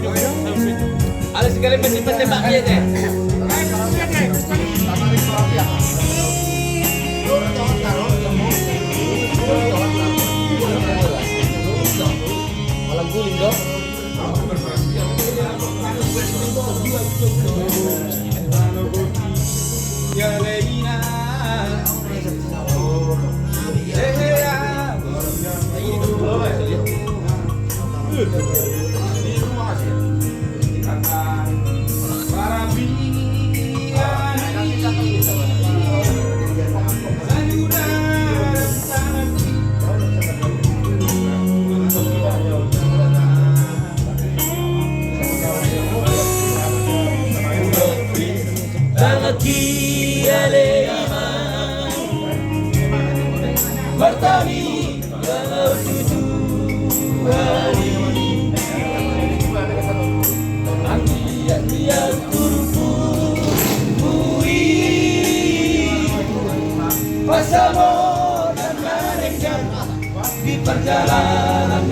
Alas sekali pasti-pasti dia deh. Malam guling dong. Ya Leina. Bertani kalau tujuan dia kurupui pasamo dan merenggan di perjalanan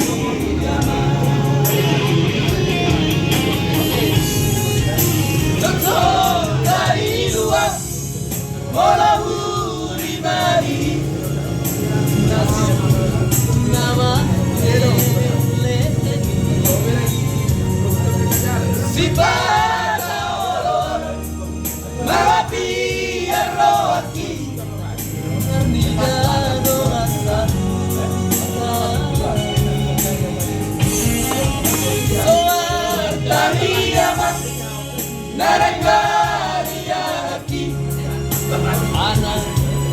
Dokter dari luar melaburi bari si pada olor merapi rohaki tidak rasa soar dari amat narangari aki anak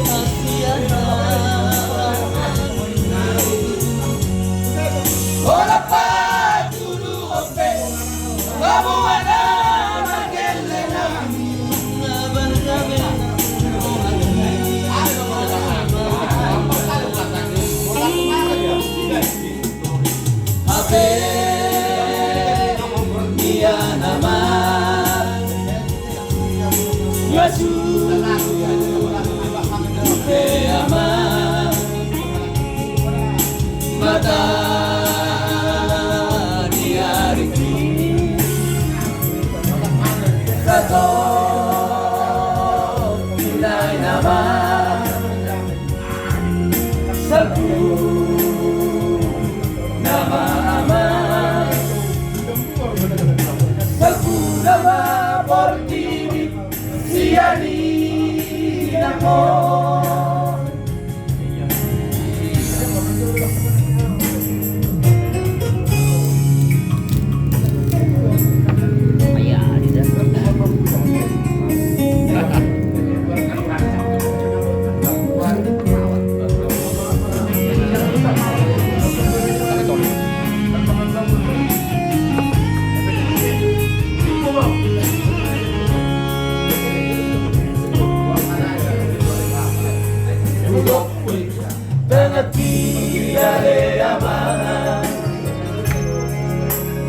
asiana ora paturu ope kamu ada magelena ape dia nama Yesus ama mata Satu nilai nama Satu nama aman Satu nama portini siani namo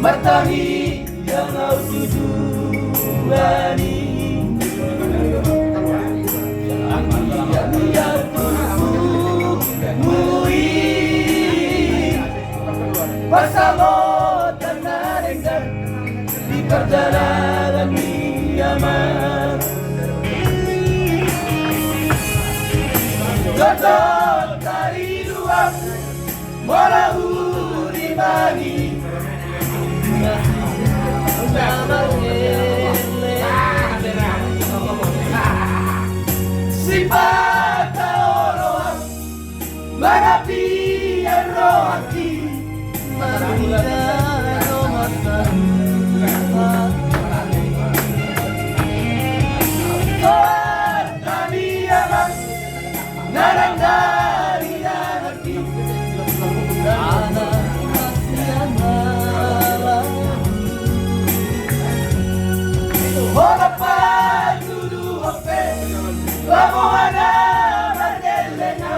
Martahi yang kau tujuani yang turfui bersama dan narenggan di perjalanan kiamat Godot dari luar melahuri bagi si pada orang mengapi rohaki narang dari hati anak Ora patu du ope la moana margelena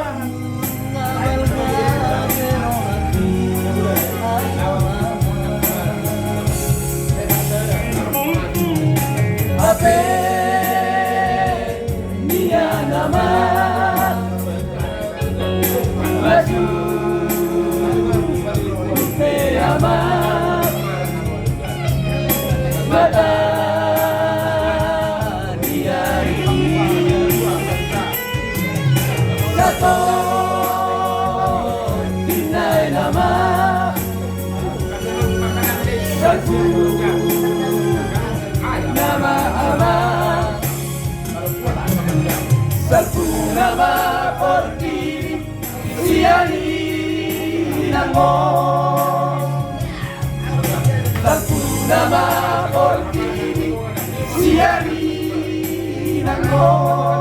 ape dia nama maju pe ama Salfu nama ama, salfu nama porti siani namo, salfu nama porti siani namo.